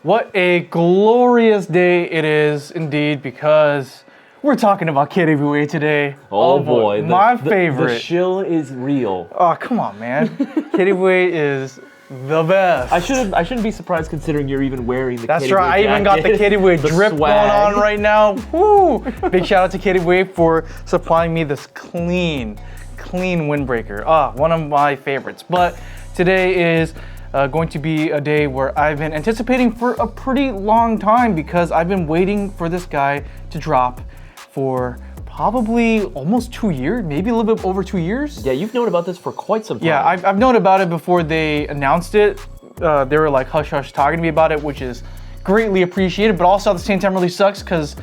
What a glorious day it is indeed, because we're talking about Kid Heavyweight today. Oh boy, my favorite. The shill is real. Oh, come on, man. Kid Heavyweight is the best. I shouldn't be surprised considering you're even wearing the That's Kid right, I even got the Kid Heavyweight drip swag. going on right now. Woo! Big shout out to Kid Heavyweight for supplying me this clean windbreaker. One of my favorites. But today is going to be a day where I've been anticipating for a pretty long time, because I've been waiting for this guy to drop for probably almost 2 years, maybe a little bit over 2 years. Yeah, you've known about this for quite some time. Yeah, I've known about it before they announced it. They were like hush hush talking to me about it, which is greatly appreciated, but also at the same time really sucks, because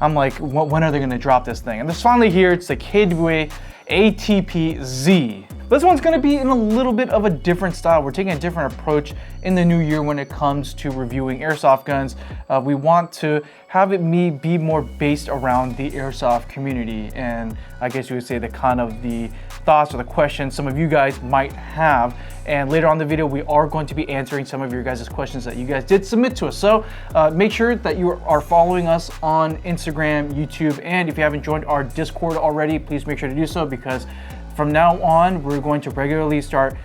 I'm like, when are they gonna drop this thing? And this finally here, it's the Kid Heavyweight ATP-Z. This one's gonna be in a little bit of a different style. We're taking a different approach in the new year when it comes to reviewing airsoft guns. We want to have it be more based around the airsoft community, and I guess you would say the kind of the thoughts or the questions some of you guys might have. And later on in the video, we are going to be answering some of your guys' questions that you guys did submit to us. So make sure that you are following us on Instagram, YouTube, and if you haven't joined our Discord already, please make sure to do so, because from now on, we're going to regularly start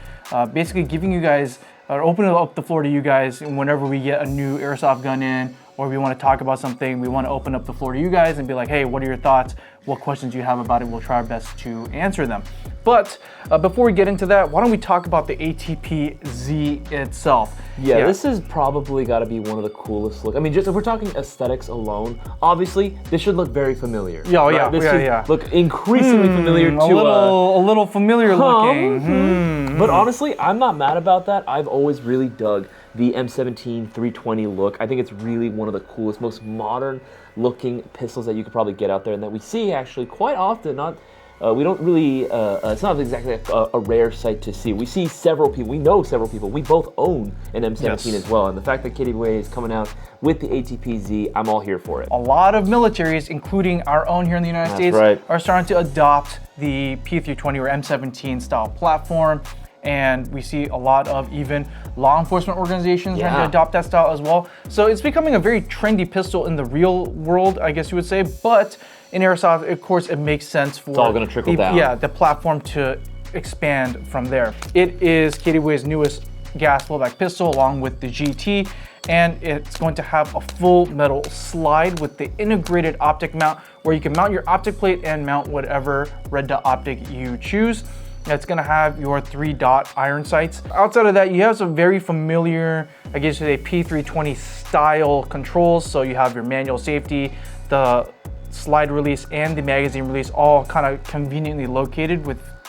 basically giving you guys, opening up the floor to you guys whenever we get a new airsoft gun in, or we want to talk about something, we want to open up the floor to you guys and be like, hey, what are your thoughts? What questions do you have about it? We'll try our best to answer them. But before we get into that, why don't we talk about the ATP-Z itself? Yeah, this has probably got to be one of the coolest look. I mean, just if we're talking aesthetics alone, obviously this should look very familiar. This should look increasingly familiar to a little familiar looking. But honestly, I'm not mad about that. I've always really dug the M17 320 look. I think it's really one of the coolest, most modern looking pistols that you could probably get out there, and that we see actually quite often. We don't really, it's not exactly a rare sight to see. We see several people, we know several people, we both own an M17 as well, and the fact that Kid Heavyweight is coming out with the ATP-Z, I'm all here for it. A lot of militaries, including our own here in the United States, are starting to adopt the P320 or M17 style platform. And we see a lot of even law enforcement organizations trying to adopt that style as well. So it's becoming a very trendy pistol in the real world, I guess you would say. But in airsoft, of course, it makes sense for it's all gonna trickle down. Yeah, the platform to expand from there. It is Kid Heavyweight's newest gas blowback pistol, along with the GT, and it's going to have a full metal slide with the integrated optic mount, where you can mount your optic plate and mount whatever red dot optic you choose. It's gonna have your 3-dot iron sights. Outside of that, you have some very familiar, I guess you say, P320 style controls. So you have your manual safety, the slide release, and the magazine release, all kind of conveniently located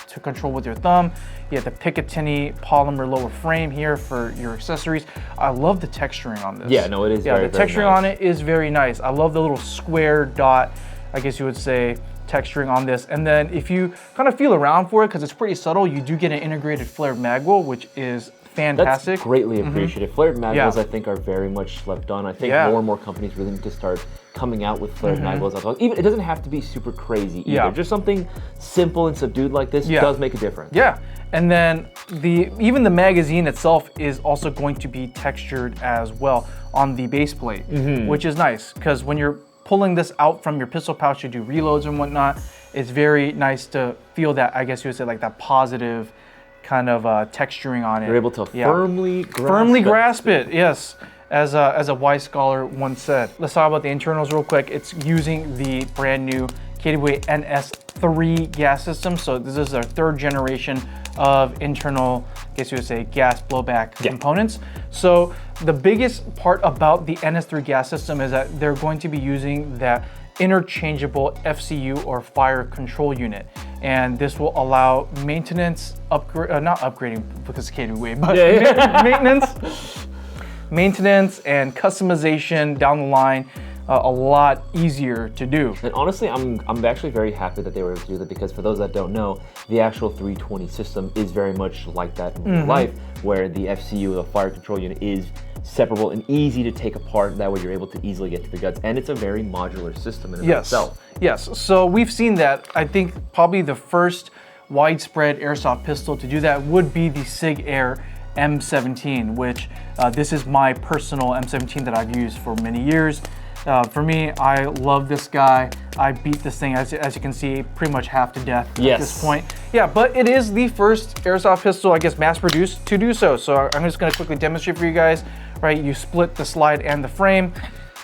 to control with your thumb. You have the Picatinny polymer lower frame here for your accessories. I love the texturing on this. Yeah, no, it is very, the texturing on it is very nice. I love the little square dot, I guess you would say, texturing on this. And then if you kind of feel around for it, because it's pretty subtle, you do get an integrated flared mag well, which is fantastic. That's greatly appreciated. Flared mag wells, I think, are very much slept on. I think more and more companies really need to start coming out with flared mag wells. Even it doesn't have to be super crazy either. Just something simple and subdued like this does make a difference. Yeah, and then even the magazine itself is also going to be textured as well on the base plate, which is nice, because when you're pulling this out from your pistol pouch to do reloads and whatnot, it's very nice to feel that, I guess you would say, like that positive kind of texturing on it. You're able to firmly grasp it, yes, as a wise scholar once said. Let's talk about the internals real quick. It's using the brand new Kid Heavyweight NS3 gas system. So this is our 3rd generation of internal, I guess you would say, gas blowback components. So the biggest part about the NS3 gas system is that they're going to be using that interchangeable FCU or fire control unit, and this will allow maintenance not upgrading because it's Kid Heavyweight, but maintenance and customization down the line a lot easier to do. And honestly, I'm actually very happy that they were able to do that, because for those that don't know, the actual 320 system is very much like that in real life, where the FCU, the fire control unit, is separable and easy to take apart. That way you're able to easily get to the guts, and it's a very modular system in itself. Yes, so we've seen that. I think probably the first widespread airsoft pistol to do that would be the SIG Air M17, which this is my personal M17 that I've used for many years. For me, I love this guy. I beat this thing, as you can see, pretty much half to death at this point. Yeah, but it is the first airsoft pistol, I guess, mass-produced to do so. So I'm just gonna quickly demonstrate for you guys, right? You split the slide and the frame,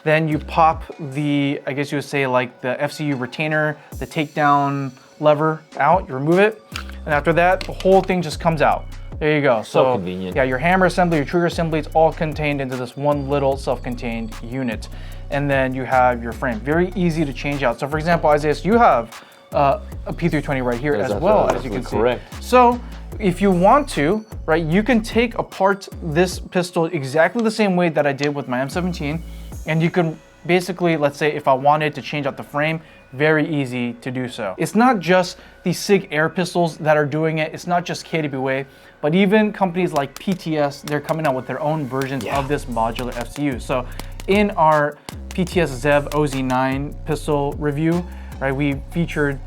then you pop the, I guess you would say like the FCU retainer, the takedown lever out, you remove it, and after that, the whole thing just comes out. There you go. So convenient. Yeah, your hammer assembly, your trigger assembly, it's all contained into this one little self-contained unit. And then you have your frame. Very easy to change out. So for example, Isaiah, you have a P320 right here as well, as you can see. Correct. So if you want to, right, you can take apart this pistol exactly the same way that I did with my M17, and you can basically, let's say if I wanted to change out the frame, very easy to do so. It's not just the SIG air pistols that are doing it. It's not just KWA, but even companies like PTS, they're coming out with their own versions of this modular FCU. So in our PTS ZEV OZ9 pistol review, right, we featured,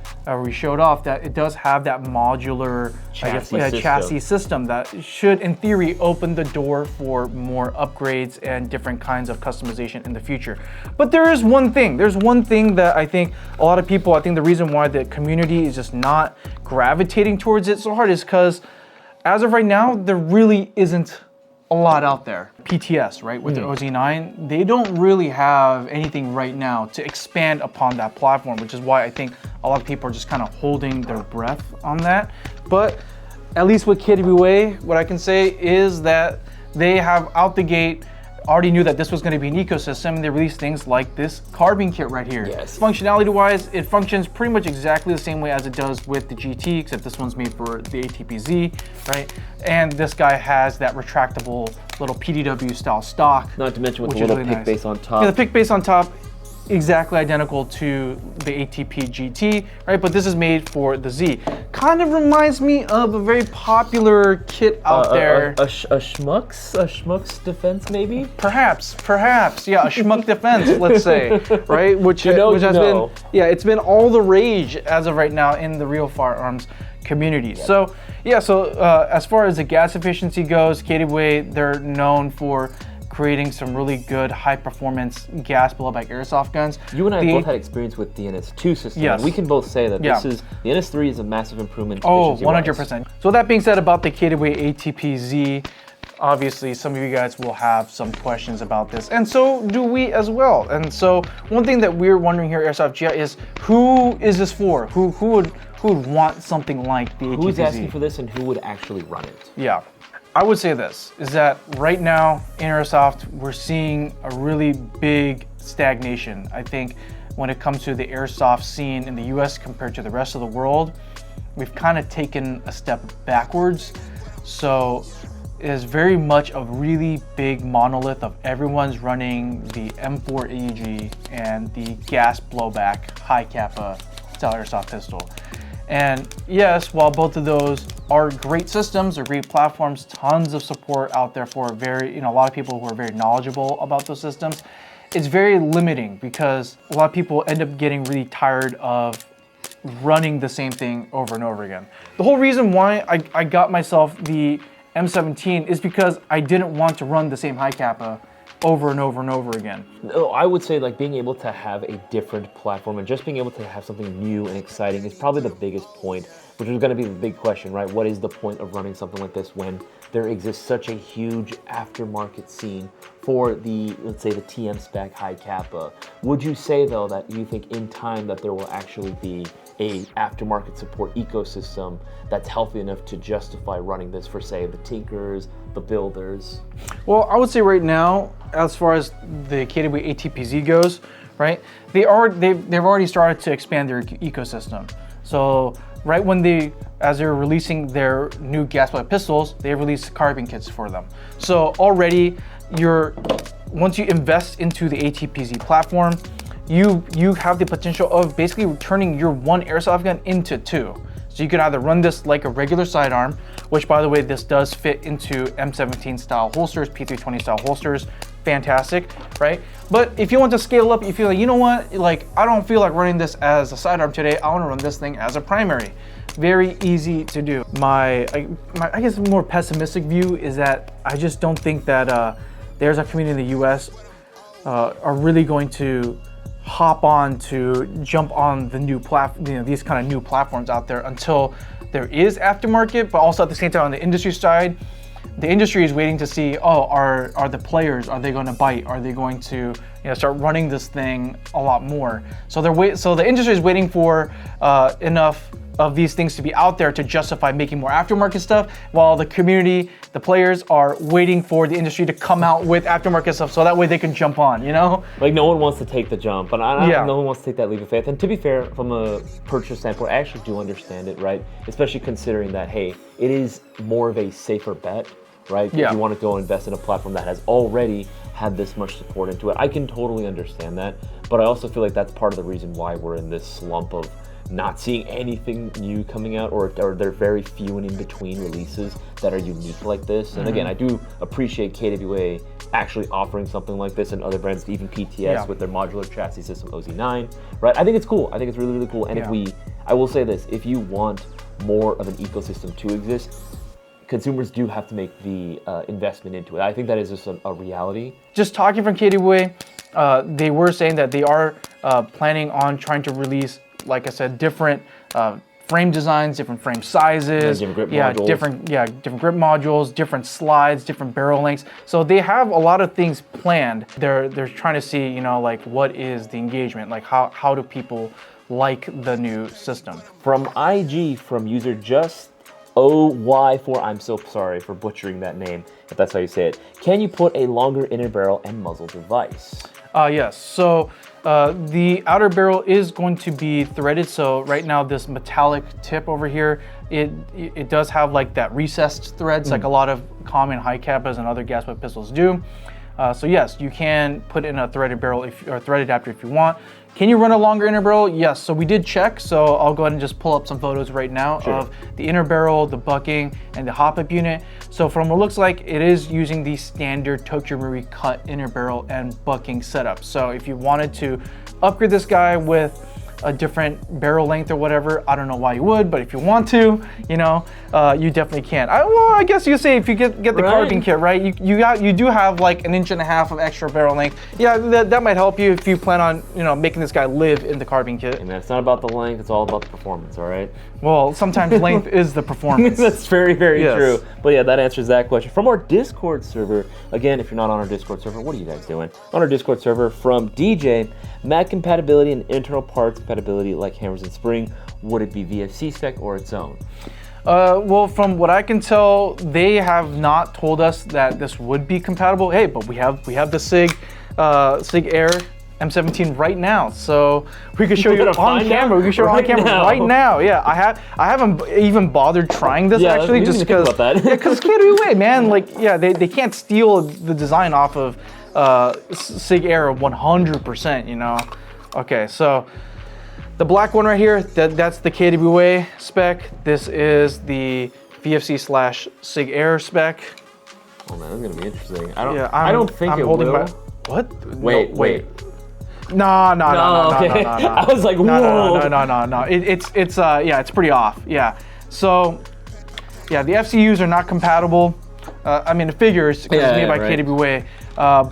we showed off that it does have that modular chassis system that should, in theory, open the door for more upgrades and different kinds of customization in the future. But there's one thing that I think a lot of people, I think the reason why the community is just not gravitating towards it so hard is because as of right now, there really isn't a lot out there. PTS, right, with their OZ9, they don't really have anything right now to expand upon that platform, which is why I think a lot of people are just kind of holding their breath on that. But at least with KWA, what I can say is that they have out the gate already knew that this was going to be an ecosystem. They released things like this carbine kit right here. Yes. Functionality wise, it functions pretty much exactly the same way as it does with the GT, except this one's made for the ATP-Z, right? And this guy has that retractable little PDW style stock. Not to mention with the little really pick nice. base on top. Yeah, the pick base on top, exactly identical to the ATP GT, right? But this is made for the Z. Kind of reminds me of a very popular kit out there. A Schmuck's defense, maybe? Perhaps, yeah, a Schmuck defense, let's say, right? Which has been, yeah, it's been all the rage as of right now in the real firearms community. Yep. So, yeah, as far as the gas efficiency goes, KWA, they're known for creating some really good high-performance gas blowback airsoft guns. You and I both had experience with the NS2 system. Yes. And we can both say that the NS3 is a massive improvement. Oh, 100%. So that being said about the KWA ATP-Z, obviously some of you guys will have some questions about this, and so do we as well. And so one thing that we're wondering here at Airsoft GI is, who is this for? Who would want something like the ATP-Z? Who's asking for this and who would actually run it? Yeah. I would say this, is that right now in Airsoft, we're seeing a really big stagnation. I think when it comes to the Airsoft scene in the US compared to the rest of the world, we've kind of taken a step backwards. So it is very much a really big monolith of everyone's running the M4 AEG and the gas blowback high kappa style Airsoft pistol. And yes, while both of those are great systems, or great platforms, tons of support out there for a lot of people who are very knowledgeable about those systems, it's very limiting because a lot of people end up getting really tired of running the same thing over and over again. The whole reason why I got myself the M17 is because I didn't want to run the same high kappa over and over and over again. No, I would say like being able to have a different platform and just being able to have something new and exciting is probably the biggest point, which is going to be the big question, right? What is the point of running something like this when there exists such a huge aftermarket scene for the, let's say, the TM spec high kappa? Would you say though that you think in time that there will actually be a aftermarket support ecosystem that's healthy enough to justify running this for, say, the tinkers, the builders? Well, I would say right now, as far as the KWA ATP-Z goes, right, they've already started to expand their ecosystem. So right when as they're releasing their new gas blowback pistols, they released carbine kits for them. So already once you invest into the ATP-Z platform, you have the potential of basically turning your one airsoft gun into two. So you can either run this like a regular sidearm, which by the way, this does fit into M17 style holsters, P320 style holsters, fantastic, right? But if you want to scale up, you feel like, you know what, like I don't feel like running this as a sidearm today, I want to run this thing as a primary. very easy to do. I guess more pessimistic view is that I just don't think that there's a community in the US are really going to hop on to jump on the new these kind of new platforms out there until there is aftermarket, but also at the same time on the industry side, the industry is waiting to see, are the players, are they going to bite? Are they going to start running this thing a lot more? So the industry is waiting for enough of these things to be out there to justify making more aftermarket stuff, while the community, the players are waiting for the industry to come out with aftermarket stuff so that way they can jump on, Like no one wants to take the jump, but no one wants to take that leap of faith. And to be fair, from a purchase standpoint, I actually do understand it, right? Especially considering that, hey, it is more of a safer bet, right? Yeah. If you want to go invest in a platform that has already had this much support into it, I can totally understand that. But I also feel like that's part of the reason why we're in this slump of not seeing anything new coming out, or they're very few and in between releases that are unique like this. And again, I do appreciate KWA actually offering something like this, and other brands, even PTS with their modular chassis system OZ9, right? I think it's cool. I think it's really, really cool. And I will say this, if you want more of an ecosystem to exist, consumers do have to make the investment into it. I think that is just a reality. Just talking from KWA, they were saying that they are planning on trying to release, like I said, different frame designs, different frame sizes, different grip modules. different grip modules, different slides, different barrel lengths. So they have a lot of things planned. They're trying to see, like what is the engagement, like how do people like the new system. From IG, from user just OY4, I'm so sorry for butchering that name, if that's how you say it. Can you put a longer inner barrel and muzzle device? Yes, so the outer barrel is going to be threaded. So right now this metallic tip over here, it does have like that recessed threads like a lot of common high capas and other gas butt pistols do. So yes, you can put in a threaded barrel or thread adapter if you want. Can you run a longer inner barrel? Yes, so we did check, so I'll go ahead and just pull up some photos right now of the inner barrel, the bucking, and the hop-up unit. So from what it looks like, it is using the standard Tokyo Marui cut inner barrel and bucking setup. So if you wanted to upgrade this guy with a different barrel length or whatever, I don't know why you would, but if you want to, you definitely can. I guess you say if you get the carbine kit, right? You do have like 1.5 inches of extra barrel length. Yeah, that might help you if you plan on making this guy live in the carbine kit. And it's not about the length; it's all about the performance. All right. Well, sometimes length is the performance. That's very, very true. But yeah, that answers that question. From our Discord server, again, if you're not on our Discord server, what are you guys doing? On our Discord server, from DJ, mat compatibility and internal parts compatibility like hammers and spring, would it be VFC spec or its own? Well, from what I can tell, they have not told us that this would be compatible. Hey, but we have the SIG Air M17 right now, so we could show you on camera. We can show you on camera right now. Yeah, I haven't even bothered trying this actually, just because. Because KWA, man, they can't steal the design off of SIG Air 100%. Okay, so the black one right here, that's the KWA spec. This is the VFC/SIG Air spec. Oh man, that's gonna be interesting. I don't think it will. What? Wait. No. Okay. I was like, whoa. No. It's pretty off. Yeah. So, yeah, the FCUs are not compatible. The figures, because it's made by KWA.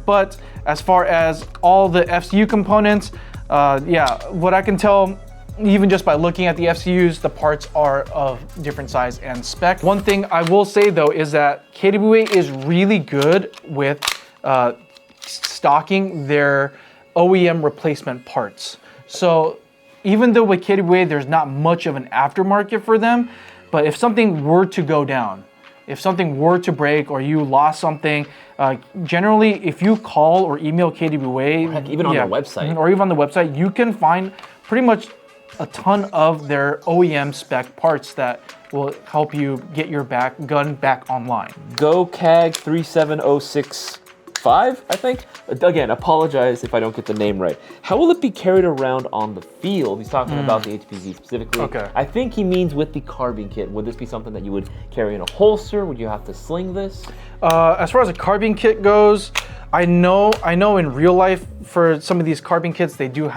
But as far as all the FCU components, what I can tell, even just by looking at the FCUs, the parts are of different size and spec. One thing I will say though is that KWA is really good with stocking their OEM replacement parts. So even though with KWA there's not much of an aftermarket for them, but if something were to go down, if something were to break or you lost something, generally if you call or email KWA, or heck, even on their website, or even on the website, you can find pretty much a ton of their OEM spec parts that will help you get your gun back online. Go CAG 3706 5, I think. Again, apologize if I don't get the name right. How will it be carried around on the field? He's talking about the ATP-Z specifically. Okay. I think he means with the carbine kit. Would this be something that you would carry in a holster? Would you have to sling this? As far as a carbine kit goes, I know in real life for some of these carbine kits, they do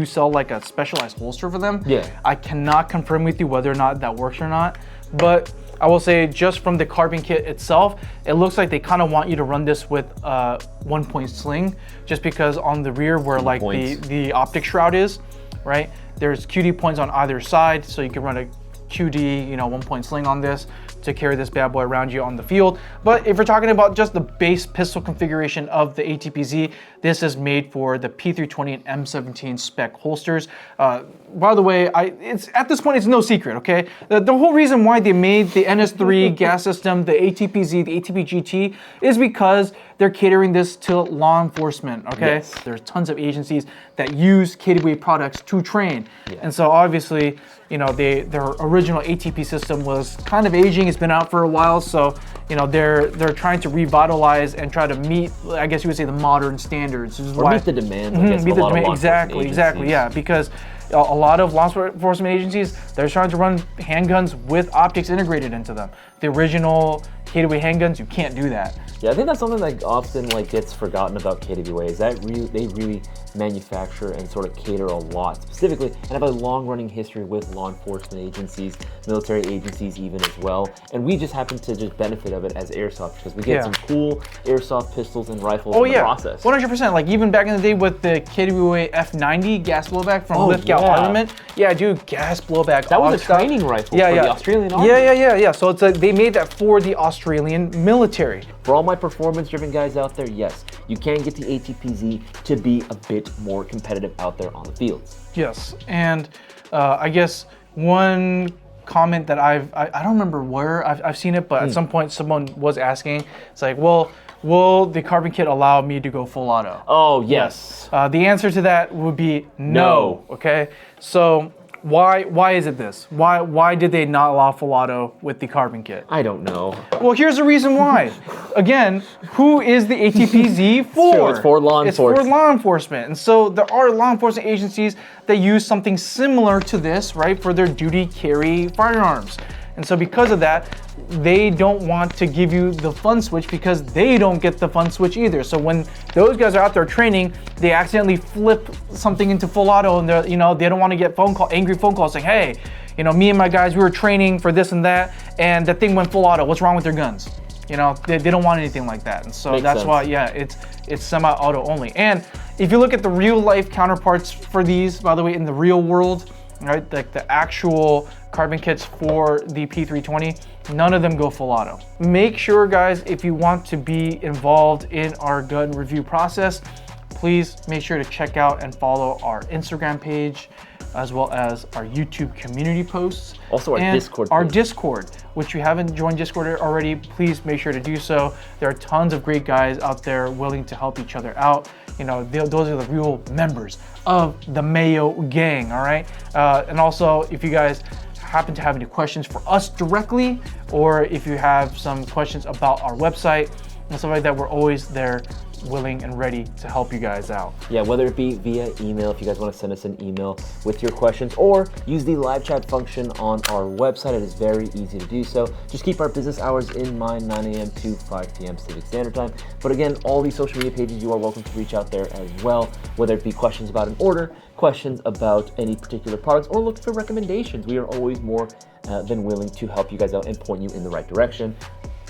sell like a specialized holster for them. Yeah. I cannot confirm with you whether or not that works or not, but I will say just from the carbine kit itself, it looks like they kind of want you to run this with 1-point sling, just because on the rear where like the optic shroud is, right? There's QD points on either side, so you can run a QD, 1-point sling on this to carry this bad boy around you on the field. But if we're talking about just the base pistol configuration of the ATP-Z, this is made for the P320 and M17 spec holsters. By the way, it's at this point, it's no secret, okay? The whole reason why they made the NS3 gas system, the ATP-Z, the ATP-GT, is because they're catering this to law enforcement, okay? Yes. There's tons of agencies that use KW products to train. Yeah. And so obviously, their original ATP system was kind of aging. It's been out for a while, so they're trying to revitalize and try to meet, I guess you would say, the modern standards. Or meet the demands, I guess, of a lot of law enforcement exactly, yeah, because a lot of law enforcement agencies, they're trying to run handguns with optics integrated into them. The original KW handguns, you can't do that. Yeah, I think that's something that often gets forgotten about KWA, is that they really manufacture and sort of cater a lot specifically, and have a long-running history with law enforcement agencies, military agencies even as well. And we just happen to just benefit of it as Airsoft because we get some cool Airsoft pistols and rifles in the process. 100%. Like even back in the day with the KWA F90 gas blowback from Lithgow Armament. Yeah, dude, gas blowback. That was a training rifle for the Australian Army. Yeah. So it's like they made that for the Australian military. For all my performance-driven guys out there, yes, you can get the ATP-Z to be a bit more competitive out there on the fields. Yes, and I guess one comment that I don't remember where I've seen it, but at some point someone was asking, it's like, well, will the carbon kit allow me to go full auto? Oh, yes. The answer to that would be no. Okay, so why is it this? Why did they not allow full auto with the carbon kit? I don't know. Well, here's the reason why. Again, who is the ATP-Z for? Sure, it's for law enforcement. It's for law enforcement. And so there are law enforcement agencies that use something similar to this, right, for their duty carry firearms. And so because of that, they don't want to give you the fun switch because they don't get the fun switch either. So when those guys are out there training, they accidentally flip something into full auto and they don't want to get angry phone calls saying, hey, me and my guys, we were training for this and that, and the thing went full auto. What's wrong with their guns? They don't want anything like that. And so that's why, it's semi-auto only. And if you look at the real life counterparts for these, by the way, in the real world, right, like the actual carbon kits for the P320, none of them go full auto. Make sure, guys, if you want to be involved in our gun review process, please make sure to check out and follow our Instagram page, as well as our YouTube community posts. Also our Discord page. Our Discord, which you haven't joined Discord already, please make sure to do so. There are tons of great guys out there willing to help each other out. Those are the real members of the Mayo gang, all right? And also, if you guys happen to have any questions for us directly, or if you have some questions about our website and stuff like that, we're always there willing and ready to help you guys out. Yeah, whether it be via email, if you guys want to send us an email with your questions, or use the live chat function on our website. It is very easy to do so. Just keep our business hours in mind, 9 a.m. to 5 p.m. Pacific Standard Time. But again, all these social media pages, you are welcome to reach out there as well, whether it be questions about an order, questions about any particular products, or look for recommendations. We are always more than willing to help you guys out and point you in the right direction.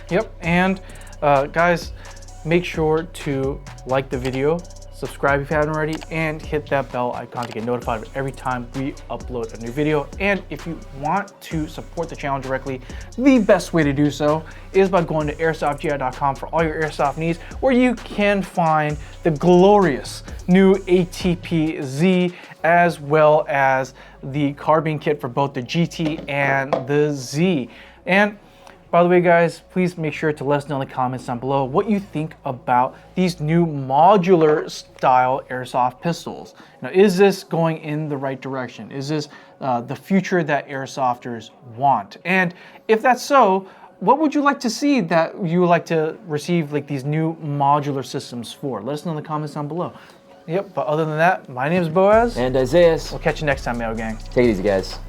Yep, and guys, make sure to like the video, subscribe if you haven't already, and hit that bell icon to get notified every time we upload a new video. And if you want to support the channel directly, the best way to do so is by going to airsoftgi.com for all your airsoft needs, where you can find the glorious new ATP-Z, as well as the carbine kit for both the GT and the Z. And by the way, guys, please make sure to let us know in the comments down below what you think about these new modular style airsoft pistols. Now, is this going in the right direction? Is this the future that airsofters want? And if that's so, what would you like to see that you would like to receive like these new modular systems for? Let us know in the comments down below. Yep, but other than that, my name is Boaz. And Isaiah. We'll catch you next time, Mail Gang. Take it easy, guys.